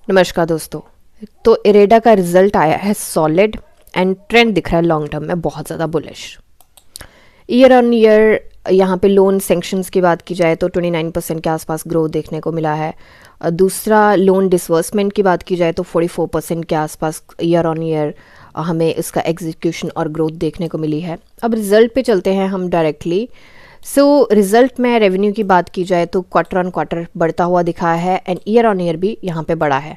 नमस्कार दोस्तों। तो इरेडा का रिजल्ट आया है सॉलिड एंड ट्रेंड दिख रहा है लॉन्ग टर्म में बहुत ज़्यादा बुलिश। ईयर ऑन ईयर यहाँ पे लोन सेंक्शंस की बात की जाए तो 29% के आसपास ग्रोथ देखने को मिला है। दूसरा लोन डिसवर्समेंट की बात की जाए तो 44% के आसपास ईयर ऑन ईयर हमें इसका एग्जीक्यूशन और ग्रोथ देखने को मिली है। अब रिजल्ट पे चलते हैं हम डायरेक्टली। रिजल्ट में रेवेन्यू की बात की जाए तो क्वार्टर ऑन क्वार्टर बढ़ता हुआ दिखा है एंड ईयर ऑन ईयर भी यहाँ पे बढ़ा है।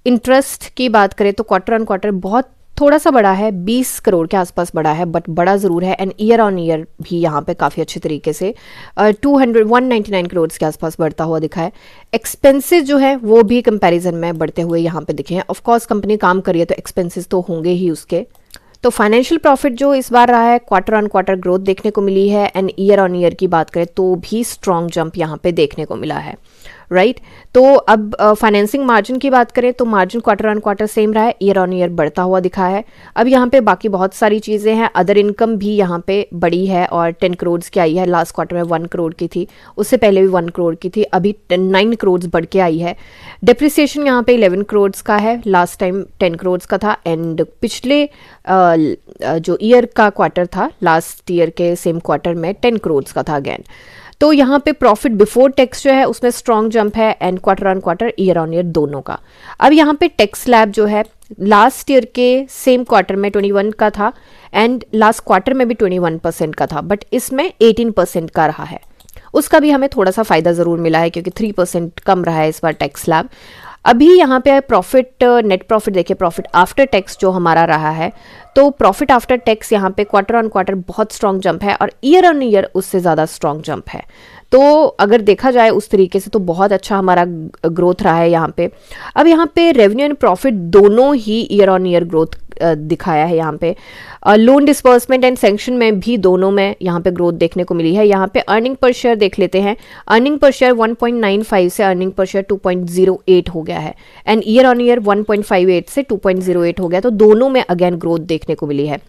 इंटरेस्ट की बात करें तो क्वार्टर ऑन क्वार्टर बहुत थोड़ा सा बड़ा है, 20 करोड़ के आसपास बड़ा है, बट बड़ा ज़रूर है एंड ईयर ऑन ईयर भी यहाँ पे काफ़ी अच्छे तरीके से 199 करोड़ के आसपास बढ़ता हुआ दिखा है। एक्सपेंसेस जो है वो भी कंपैरिजन में बढ़ते हुए यहाँ पे दिखे हैं। ऑफकोर्स कंपनी काम कर रही है तो एक्सपेंसेस तो होंगे ही उसके। तो फाइनेंशियल प्रॉफिट जो इस बार रहा है क्वार्टर ऑन क्वार्टर ग्रोथ देखने को मिली है एंड ईयर ऑन ईयर की बात करें तो भी स्ट्रॉन्ग जंप यहाँ पे देखने को मिला है, राइट। तो अब फाइनेंसिंग मार्जिन की बात करें तो margin quarter on quarter same रहा है, ईयर ऑन ईयर बढ़ता हुआ दिखा है। अब यहाँ पे बाकी बहुत सारी चीज़ें हैं। अदर इनकम भी यहाँ पे बड़ी है और 10 करोड़ की आई है। लास्ट क्वार्टर में 1 करोड़ की थी, उससे पहले भी 1 करोड़ की थी, अभी 9 करोड़ बढ़ के आई है। डिप्रिसिएशन यहाँ पे 11 करोड़ का है, लास्ट टाइम 10 करोड़ का था एंड पिछले जो ईयर का क्वार्टर था लास्ट ईयर के सेम क्वार्टर में 10 करोड़ का था अगेन। तो यहाँ पे प्रॉफिट बिफोर टैक्स जो है उसमें स्ट्रॉन्ग जंप है and quarter on quarter year on year दोनों का। अब यहाँ पे टैक्स स्लैब जो है लास्ट ईयर के सेम क्वार्टर में 21 का था एंड लास्ट क्वार्टर में भी 21% का था, बट इसमें 18% का रहा है। उसका भी हमें थोड़ा सा फायदा ज़रूर मिला है क्योंकि 3% कम रहा है इस बार टैक्स स्लैब। अभी यहाँ पे प्रॉफिट नेट प्रॉफिट देखिए, प्रॉफिट आफ्टर टैक्स जो हमारा रहा है, तो प्रॉफिट आफ्टर टैक्स यहाँ पे क्वार्टर ऑन क्वार्टर बहुत स्ट्रॉन्ग जंप है और ईयर ऑन ईयर उससे ज़्यादा स्ट्रॉन्ग जंप है। तो अगर देखा जाए उस तरीके से तो बहुत अच्छा हमारा ग्रोथ रहा है यहाँ पे। अब यहाँ पे रेवेन्यू एंड प्रॉफिट दोनों ही ईयर ऑन ईयर ग्रोथ दिखाया है। यहाँ पे लोन डिस्बर्समेंट एंड सैंक्शन में भी दोनों में यहाँ पे ग्रोथ देखने को मिली है। यहाँ पे अर्निंग पर शेयर देख लेते हैं। अर्निंग पर शेयर 1.95 से अर्निंग पर शेयर 2.08 हो गया है एंड ईयर ऑन ईयर 1.58 से 2.08 हो गया। तो दोनों में अगेन ग्रोथ देखने को मिली है।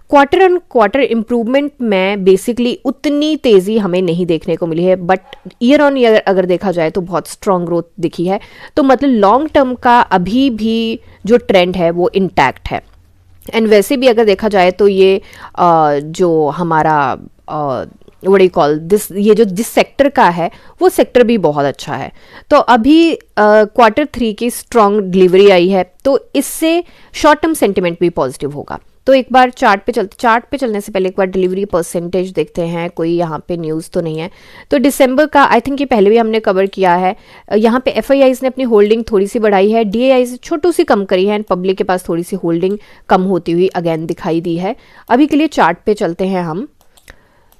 क्वार्टर ऑन क्वार्टर इंप्रूवमेंट में बेसिकली उतनी तेजी हमें नहीं देखने को मिली है, बट ईयर ऑन ईयर अगर देखा जाए तो बहुत स्ट्रॉन्ग ग्रोथ दिखी है। तो मतलब लॉन्ग टर्म का अभी भी जो ट्रेंड है वो इंटैक्ट है एंड वैसे भी अगर देखा जाए तो ये जो हमारा व्हाट डू कॉल दिस, ये जो जिस सेक्टर का है वो सेक्टर भी बहुत अच्छा है। तो अभी क्वार्टर 3 की स्ट्रॉन्ग डिलीवरी आई है तो इससे शॉर्ट टर्म सेंटिमेंट भी पॉजिटिव होगा। तो एक बार चार्ट पे चलने से पहले एक बार डिलीवरी परसेंटेज देखते हैं, कोई यहाँ पे न्यूज़ तो नहीं है। तो दिसंबर का आई थिंक ये पहले भी हमने कवर किया है। यहाँ पे एफआईआईज ने अपनी होल्डिंग थोड़ी सी बढ़ाई है, डीएआईज छोटू सी कम करी है एंड पब्लिक के पास थोड़ी सी होल्डिंग कम होती हुई अगेन दिखाई दी है। अभी के लिए चार्ट पे चलते हैं हम।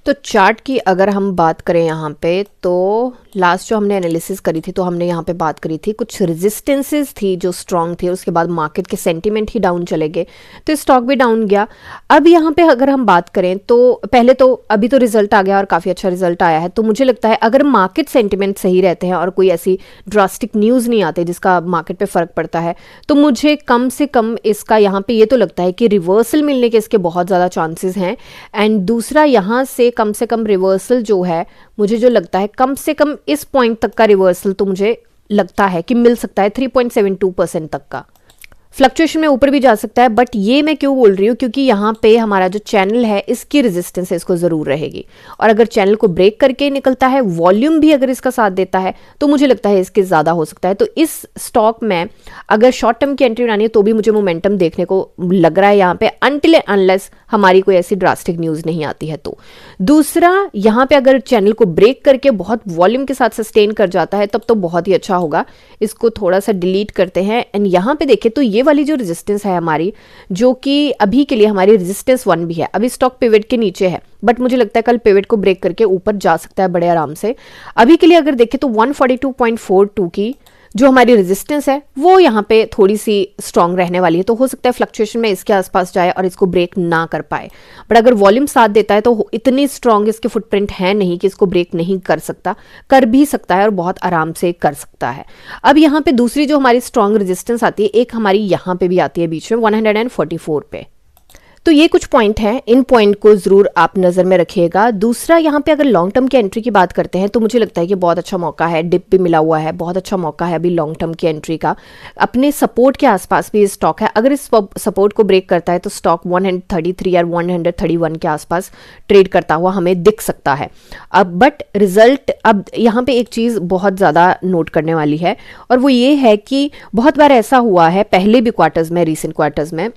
तो चार्ट की अगर हम बात करें यहाँ पे तो लास्ट जो हमने एनालिसिस करी थी तो हमने यहाँ पे बात करी थी कुछ रेजिस्टेंसेस थी जो स्ट्रांग थे, उसके बाद मार्केट के सेंटीमेंट ही डाउन चले गए तो स्टॉक भी डाउन गया। अब यहाँ पे अगर हम बात करें तो पहले तो अभी तो रिजल्ट आ गया और काफ़ी अच्छा रिजल्ट आया है, तो मुझे लगता है अगर मार्केट सेंटीमेंट सही रहते हैं और कोई ऐसी ड्रास्टिक न्यूज़ नहीं आते जिसका मार्केट पर फ़र्क पड़ता है तो मुझे कम से कम इसका यहाँ पे ये तो लगता है कि रिवर्सल मिलने के इसके बहुत ज़्यादा चांसेस हैं। एंड दूसरा यहाँ से कम रिवर्सल जो है, मुझे जो लगता है कम से कम इस पॉइंट तक का रिवर्सल तो मुझे लगता है कि मिल सकता है 3.72% तक का। फ्लक्चुएशन में ऊपर भी जा सकता है, बट ये मैं क्यों बोल रही हूँ क्योंकि यहाँ पे हमारा जो चैनल है इसकी रेजिस्टेंस है, इसको ज़रूर रहेगी और अगर चैनल को ब्रेक करके निकलता है, वॉल्यूम भी अगर इसका साथ देता है तो मुझे लगता है इसके ज़्यादा हो सकता है। तो इस स्टॉक में अगर शॉर्ट टर्म की एंट्री बनानी है तो भी मुझे मोमेंटम देखने को लग रहा है यहाँ पे, अनटिल अनलेस हमारी कोई ऐसी ड्रास्टिक न्यूज़ नहीं आती है। तो दूसरा यहाँ पे अगर चैनल को ब्रेक करके बहुत वॉल्यूम के साथ सस्टेन कर जाता है तब तो बहुत ही अच्छा होगा। इसको थोड़ा सा डिलीट करते हैं एंड यहाँ पे देखें तो ये वाली जो रेजिस्टेंस है हमारी, जो कि अभी के लिए हमारी रेजिस्टेंस 1 भी है। अभी स्टॉक पिवट के नीचे है बट मुझे लगता है कल पिवट को ब्रेक करके ऊपर जा सकता है बड़े आराम से। अभी के लिए अगर देखें तो 142.42 की जो हमारी रेजिस्टेंस है वो यहाँ पे थोड़ी सी स्ट्रांग रहने वाली है। तो हो सकता है फ्लक्चुएशन में इसके आसपास जाए और इसको ब्रेक ना कर पाए, बट अगर वॉल्यूम साथ देता है तो इतनी स्ट्रांग इसके फुटप्रिंट है नहीं कि इसको ब्रेक नहीं कर सकता, कर भी सकता है और बहुत आराम से कर सकता है। अब यहाँ पे दूसरी जो हमारी स्ट्रांग रेजिस्टेंस आती है, एक हमारी यहाँ पे भी आती है बीच में 144 पे। तो ये कुछ पॉइंट हैं, इन पॉइंट को ज़रूर आप नज़र में रखिएगा। दूसरा, यहाँ पे अगर लॉन्ग टर्म की एंट्री की बात करते हैं तो मुझे लगता है कि बहुत अच्छा मौका है, डिप भी मिला हुआ है, बहुत अच्छा मौका है अभी लॉन्ग टर्म की एंट्री का। अपने सपोर्ट के आसपास भी स्टॉक है, अगर इस सपोर्ट को ब्रेक करता है तो स्टॉक 133 या 131 के आसपास ट्रेड करता हुआ हमें दिख सकता है। अब बट रिजल्ट, अब यहाँ पे एक चीज़ बहुत ज़्यादा नोट करने वाली है, और वो ये है कि बहुत बार ऐसा हुआ है पहले भी क्वार्टर्स में, रीसेंट क्वार्टर्स में,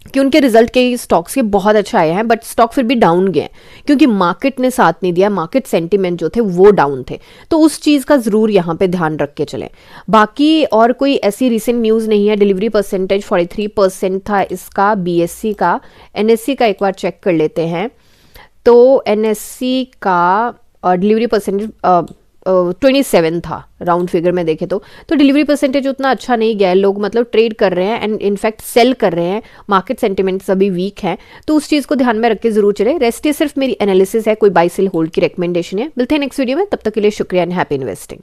कि उनके रिजल्ट के स्टॉक्स के बहुत अच्छे आए हैं बट स्टॉक फिर भी डाउन गए क्योंकि मार्केट ने साथ नहीं दिया, मार्केट सेंटीमेंट जो थे वो डाउन थे। तो उस चीज़ का ज़रूर यहाँ पे ध्यान रख के चलें। बाकी और कोई ऐसी रिसेंट न्यूज़ नहीं है। डिलीवरी परसेंटेज 43% था इसका, बीएससी का। एनएससी का एक बार चेक कर लेते हैं। तो एनएससी का डिलीवरी परसेंटेज 27 था राउंड फिगर में देखे तो डिलीवरी परसेंटेज उतना अच्छा नहीं गया है। लोग मतलब ट्रेड कर रहे हैं एंड इनफैक्ट सेल कर रहे हैं, मार्केट सेंटिमेंट्स अभी वीक हैं, तो उस चीज़ को ध्यान में रख के जरूर चले। रेस्ट ये सिर्फ मेरी एनालिसिस है, कोई बाई सेल होल्ड की रिकमेंडेशन है। मिलते हैं नेक्स्ट वीडियो में, तब तक के लिए शुक्रिया एंड हैप्पी इन्वेस्टिंग।